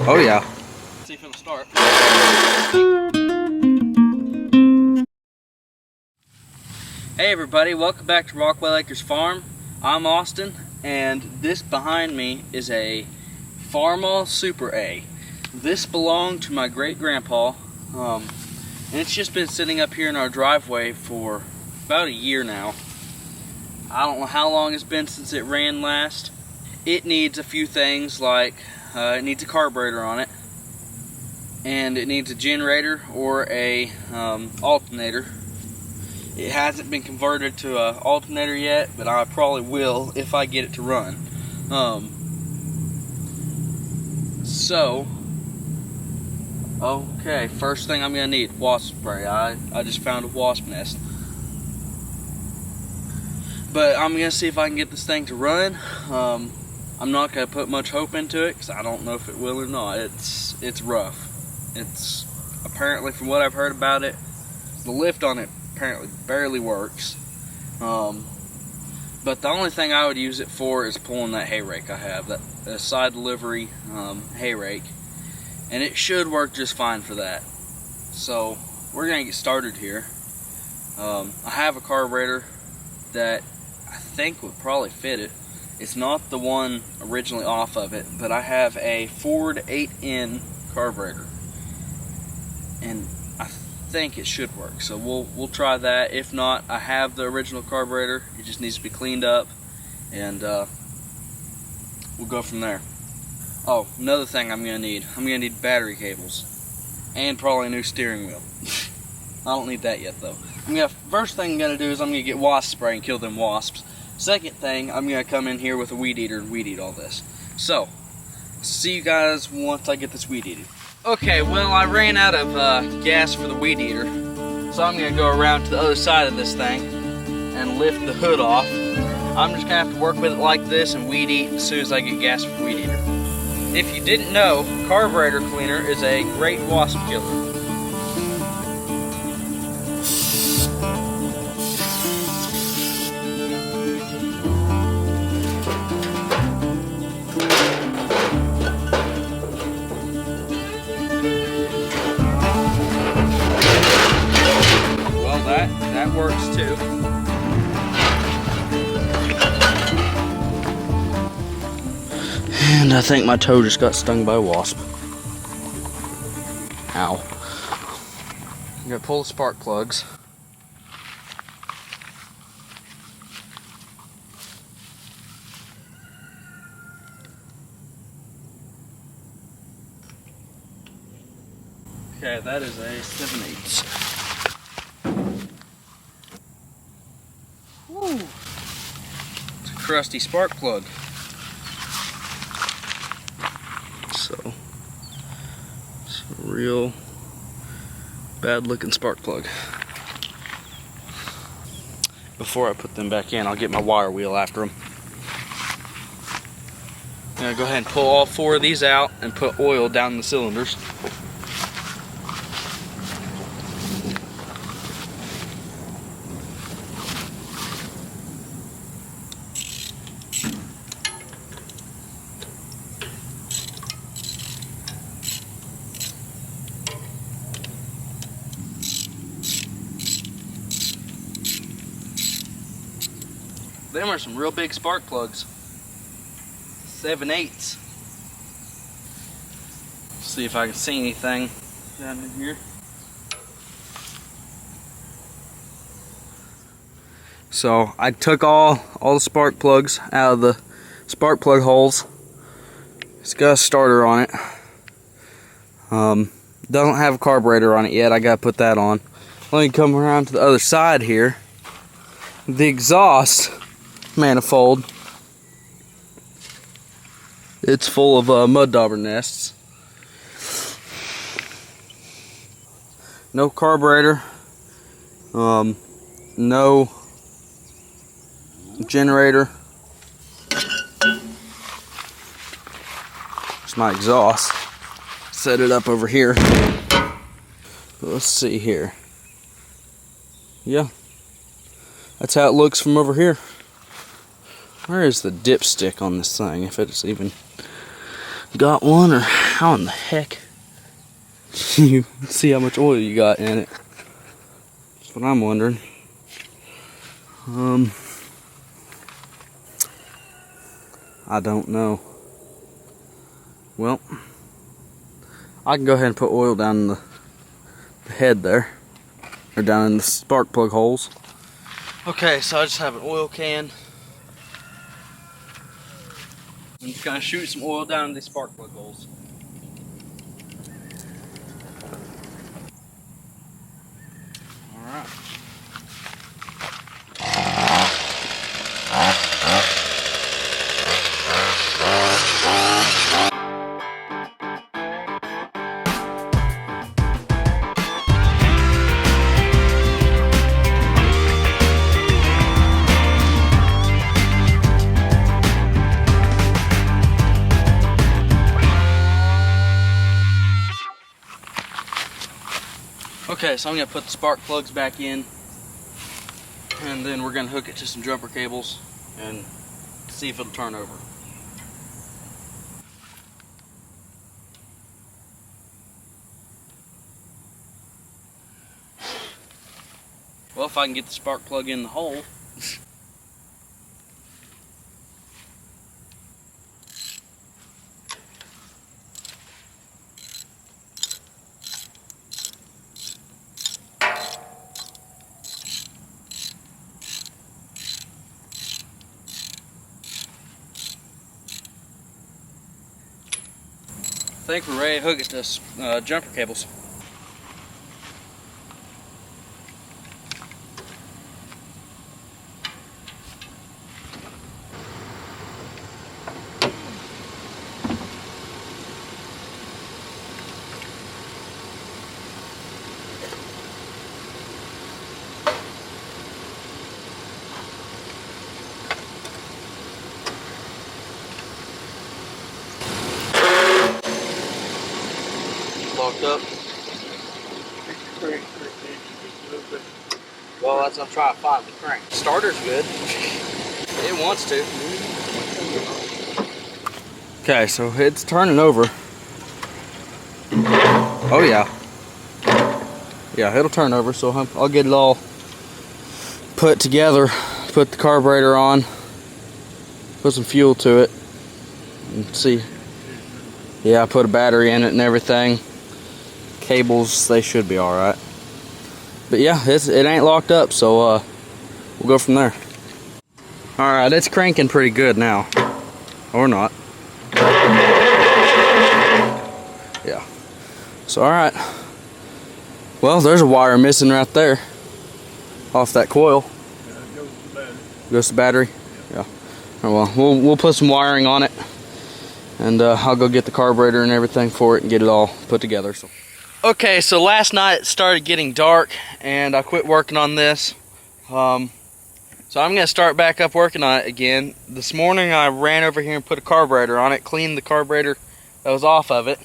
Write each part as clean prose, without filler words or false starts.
Oh yeah. Let's see if it'll start. Hey everybody, welcome back to Rockwell Acres Farm. I'm Austin, and this behind me is a Farmall Super A. This belonged to my great-grandpa, and it's just been sitting up here in our driveway for about a year now. I don't know how long it's been since it ran last. It needs a few things, like it needs a carburetor on it, and it needs a generator or a alternator. It hasn't been converted to an alternator yet, but I probably will if I get it to run. Okay, first thing I'm going to need, wasp spray. I just found a wasp nest. But I'm going to see if I can get this thing to run. I'm not going to put much hope into it because I don't know if it will or not. It's rough. It's apparently, from what I've heard about it, the lift on it apparently barely works. But the only thing I would use it for is pulling that hay rake I have, that side delivery hay rake, and it should work just fine for that. So we're gonna get started here. I have a carburetor that I think would probably fit it. It's not the one originally off of it, but I have a Ford 8N carburetor, and I think it should work. So we'll try that. If not, I have the original carburetor. It just needs to be cleaned up, and we'll go from there. Oh, another thing I'm gonna need battery cables, and probably a new steering wheel. I don't need that yet though. First thing I'm gonna do is I'm gonna get wasp spray and kill them wasps. Second thing, I'm gonna come in here with a weed eater and weed eat all this. So, see you guys once I get this weed eater. Okay, well, I ran out of gas for the weed eater, so I'm gonna go around to the other side of this thing and lift the hood off. I'm just gonna have to work with it like this and weed eat as soon as I get gas for the weed eater. If you didn't know, carburetor cleaner is a great wasp killer. That works too. And I think my toe just got stung by a wasp. Ow. I'm gonna pull the spark plugs. Okay, that is a 7/8. Woo. It's a crusty spark plug. So, it's a real bad looking spark plug. Before I put them back in, I'll get my wire wheel after them. I'm gonna go ahead and pull all 4 of these out and put oil down the cylinders. Them are some real big spark plugs. 7/8. See if I can see anything down in here. So I took all the spark plugs out of the spark plug holes. It's got a starter on it. Doesn't have a carburetor on it yet. I gotta put that on. Let me come around to the other side here. The exhaust manifold, it's full of mud dauber nests. No carburetor, no generator. It's my exhaust. Set it up over here. Let's see here. Yeah, that's how it looks from over here. Where is the dipstick on this thing? If it's even got one, or how in the heck you see how much oil you got in it? That's what I'm wondering. I don't know. Well, I can go ahead and put oil down in the head there, or down in the spark plug holes. Okay, so I just have an oil can. I'm just gonna shoot some oil down in these spark plug holes. Alright. Okay, so I'm going to put the spark plugs back in, and then we're going to hook it to some jumper cables and see if it'll turn over. Well, if I can get the spark plug in the hole. I think we're ready to hook it to jumper cables. Locked up. Well, that's what I'm trying to find, the crank. Starter's good. It wants to. Okay, so it's turning over. Oh yeah. Yeah, it'll turn over, so I'll get it all put together, put the carburetor on, put some fuel to it, and see. Yeah, I put a battery in it and everything. Cables, they should be alright. But yeah, it ain't locked up, so we'll go from there. Alright, it's cranking pretty good now. Or not. Yeah. So alright. Well, there's a wire missing right there. Off that coil. Yeah, it goes to the battery. Goes to battery? Yeah. Oh, well, we'll put some wiring on it. And I'll go get the carburetor and everything for it and get it all put together. So. Okay, so last night it started getting dark and I quit working on this. So I'm going to start back up working on it again. This morning I ran over here and put a carburetor on it, cleaned the carburetor that was off of it.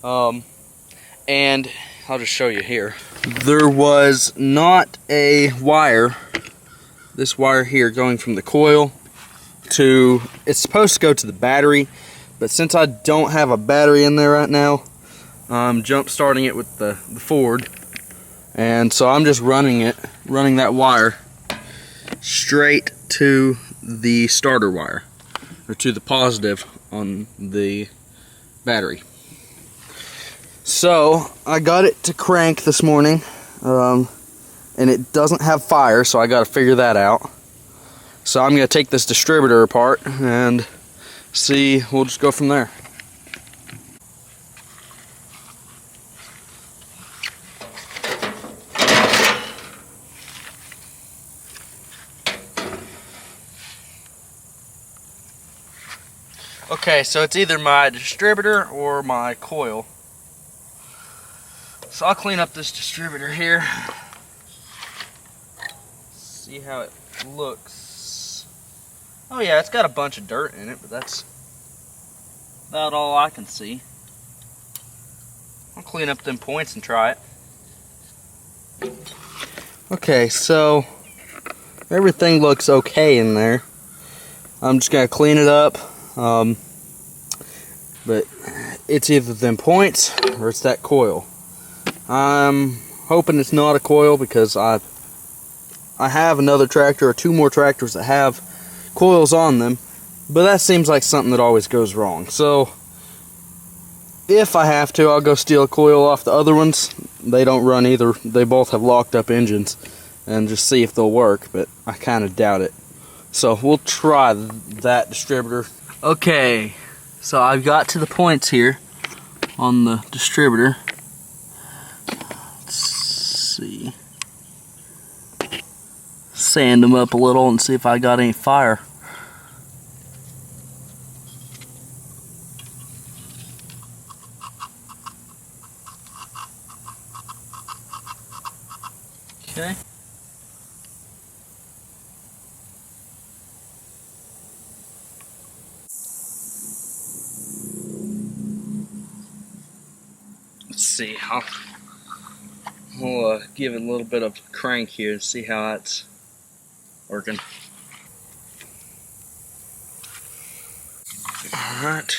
And I'll just show you here. There was not a wire, this wire here, going from the coil to, it's supposed to go to the battery, but since I don't have a battery in there right now, I'm jump starting it with the Ford, and so I'm just running that wire straight to the starter wire, or to the positive on the battery. So I got it to crank this morning, and it doesn't have fire, so I got to figure that out. So I'm going to take this distributor apart and see, we'll just go from there. Okay, so it's either my distributor or my coil. So I'll clean up this distributor here. See how it looks. Oh yeah, it's got a bunch of dirt in it, but that's about all I can see. I'll clean up them points and try it. Okay, so everything looks okay in there. I'm just gonna clean it up. But it's either them points or it's that coil. I'm hoping it's not a coil because I have another tractor or two more tractors that have coils on them, but that seems like something that always goes wrong. So if I have to, I'll go steal a coil off the other ones. They don't run either. They both have locked up engines, and just see if they'll work, but I kind of doubt it. So we'll try that distributor. Okay, so I've got to the points here on the distributor. Let's see. Sand them up a little and see if I got any fire. Okay. Let's see. We'll give it a little bit of a crank here and see how that's working. Alright.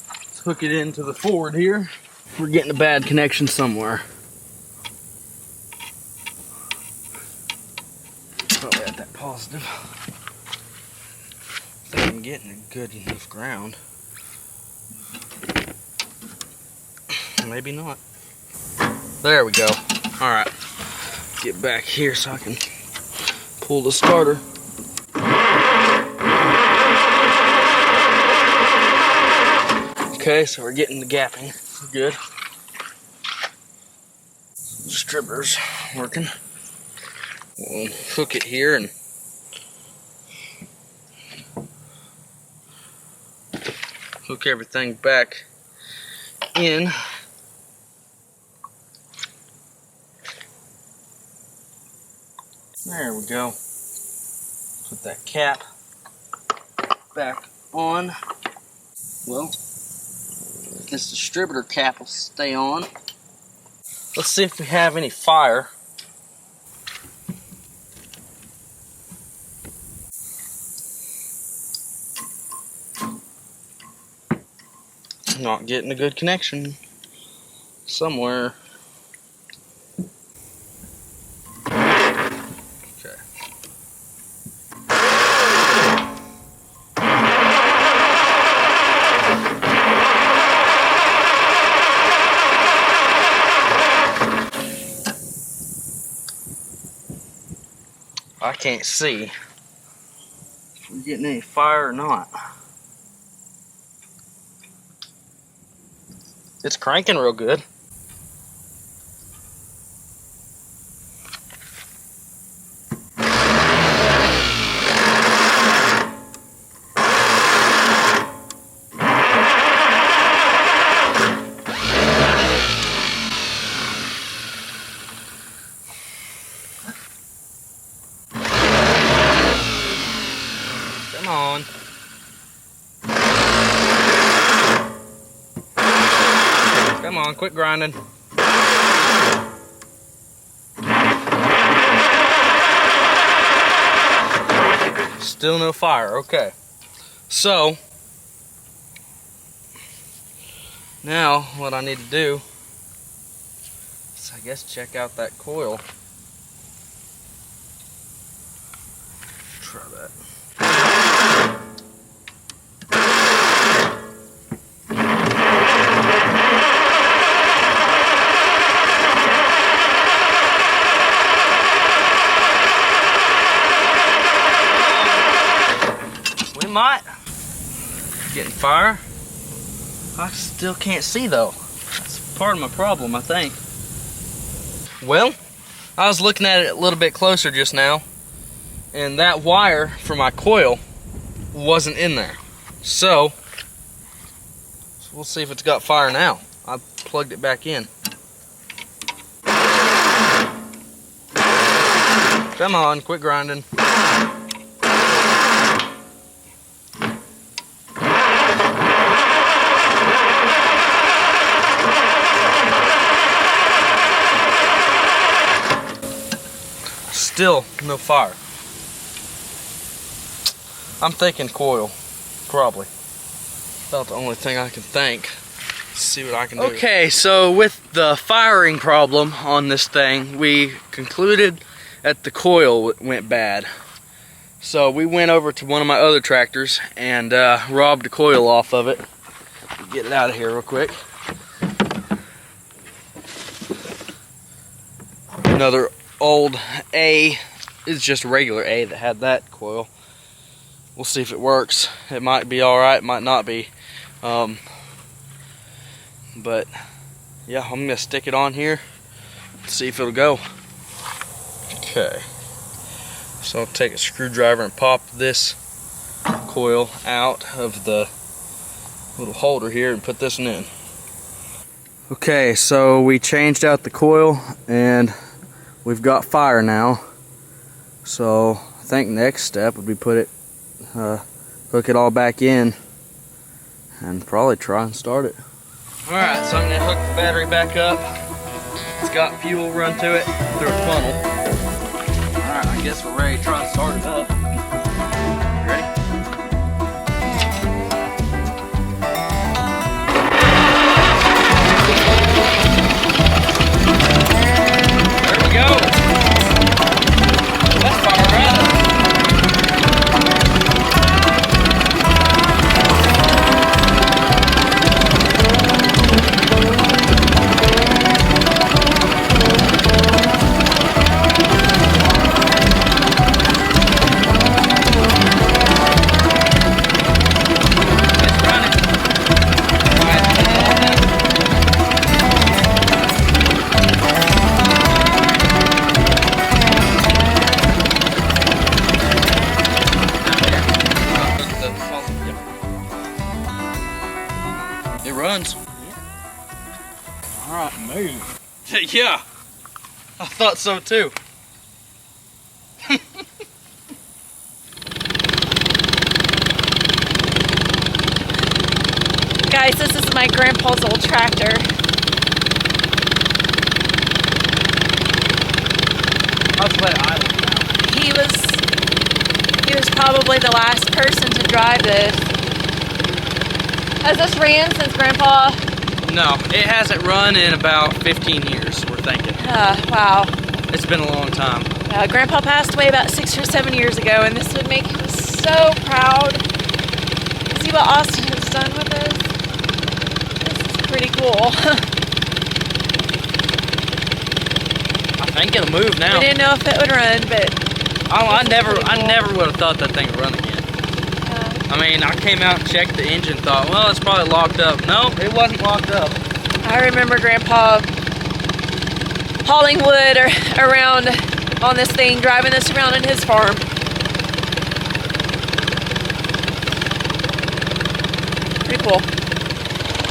Let's hook it into the Ford here. We're getting a bad connection somewhere. Probably at that positive. I think I'm getting a good enough ground. Maybe not. There we go. Alright. Get back here so I can pull the starter. Okay, so we're getting the gapping. Good. Distributor's working. We'll hook it here and hook everything back in. There we go. Put that cap back on. Well, this distributor cap will stay on. Let's see if we have any fire. Not getting a good connection somewhere. Okay. I can't see if we're getting any fire or not. It's cranking real good. Come on. Come on, quit grinding. Still no fire, okay. So, now what I need to do is I guess check out that coil. Try that. Might getting fire. I still can't see though. That's part of my problem, I think. Well, I was looking at it a little bit closer just now, and that wire for my coil wasn't in there. So we'll see if it's got fire now. I plugged it back in. Come on, quit grinding. Still no fire. I'm thinking coil, probably. About the only thing I can think. Let's see what I can do. Okay, so with the firing problem on this thing, we concluded that the coil went bad. So we went over to one of my other tractors and robbed the coil off of it. Get it out of here real quick. Another old A, it's just a regular A that had that coil. We'll see if it works. It might be alright, might not be. But yeah, I'm gonna stick it on here, see if it'll go. Okay, so I'll take a screwdriver and pop this coil out of the little holder here and put this one in. Okay, so we changed out the coil and we've got fire now. So I think next step would be hook it all back in and probably try and start it. Alright, so I'm going to hook the battery back up. It's got fuel run to it through a funnel. Alright, I guess we're ready to try and start it up. Ready? There we go. That's fired right up. It runs. Alright, move. Yeah, I thought so too. Guys, this is my grandpa's old tractor. I'll just let it idle. He was probably the last person to drive this. Has this ran since Grandpa? No, it hasn't run in about 15 years, we're thinking. Wow. It's been a long time. Grandpa passed away about 6 or 7 years ago, and this would make him so proud. See what Austin has done with this? This is pretty cool. I think it'll move now. We didn't know if it would run, but... I never would have thought that thing would run again. I mean, I came out and checked the engine, thought, well, it's probably locked up. No, it wasn't locked up. I remember Grandpa hauling wood around on this thing, driving this around in his farm. Pretty cool.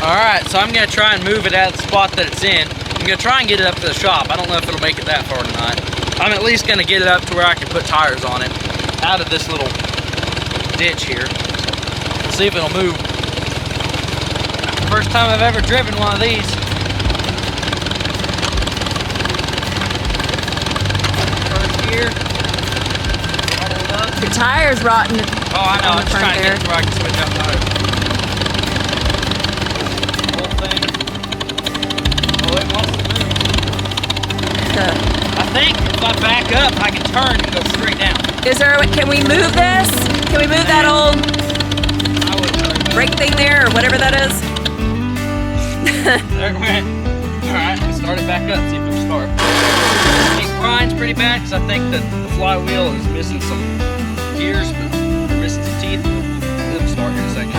Alright, so I'm going to try and move it out of the spot that it's in. I'm going to try and get it up to the shop. I don't know if it'll make it that far tonight. I'm at least going to get it up to where I can put tires on it out of this little ditch here. See if it'll move. First time I've ever driven one of these. First gear. Your tire's rotten. Oh, I know. I'm just trying to get it where I can switch out tires. Whole thing. Oh, it wants to move. I think if I back up, I can turn and go straight down. Can we move this? Can we move that old brake thing there, or whatever that is? There it went. Alright, start it back up, see if it'll start. It grinds pretty bad because I think that the flywheel is missing some gears, but they're missing some teeth. It'll start in a second.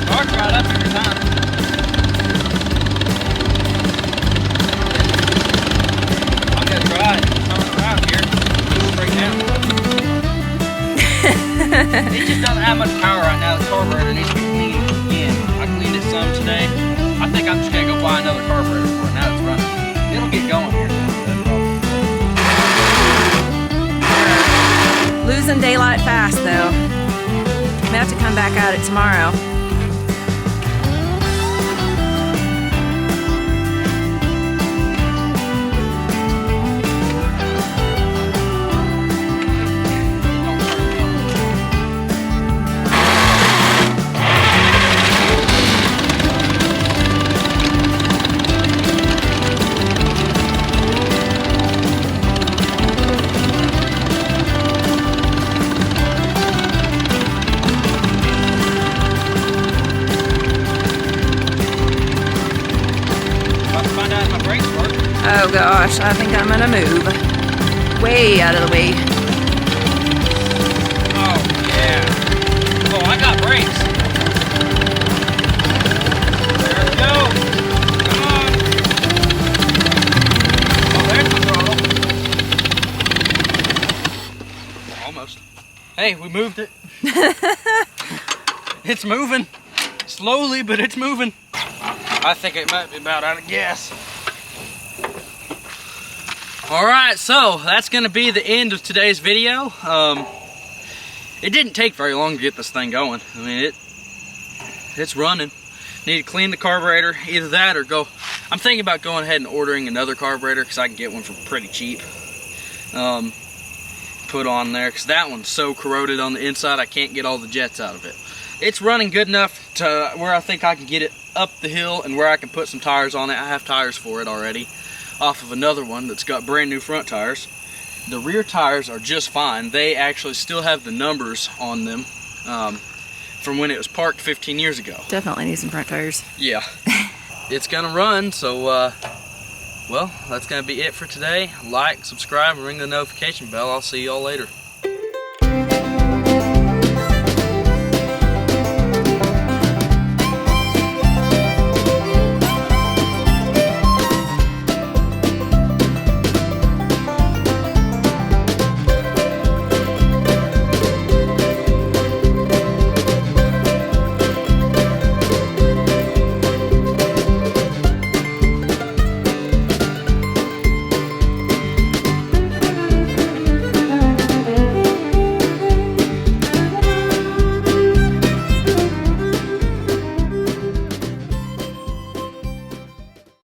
Starts right up every time. I'm gonna try it. Turn around here. Straight down. It just doesn't have much power right now. The carburetor needs to be cleaned again. I cleaned it some today. I think I'm just gonna go buy another carburetor for it now it's running. It'll get going here. Losing daylight fast though. I'm gonna have to come back at it tomorrow. gosh, I think I'm gonna move way out of the way. Oh, yeah. Oh, I got brakes. There we go. Come on. Oh, there's the throttle. Almost. Hey, we moved it. It's moving. Slowly, but it's moving. I think it might be about out of gas. Alright, so that's going to be the end of today's video. It didn't take very long to get this thing going. I mean, it's running. Need to clean the carburetor, either that or go. I'm thinking about going ahead and ordering another carburetor because I can get one for pretty cheap. Put on there because that one's so corroded on the inside I can't get all the jets out of it. It's running good enough to where I think I can get it up the hill and where I can put some tires on it. I have tires for it already off of another one that's got brand new front tires. The rear tires are just fine. They actually still have the numbers on them from when it was parked 15 years ago. Definitely need some front tires. Yeah. It's gonna run, so well, that's gonna be it for today. Like, subscribe, and ring the notification bell. I'll see y'all later.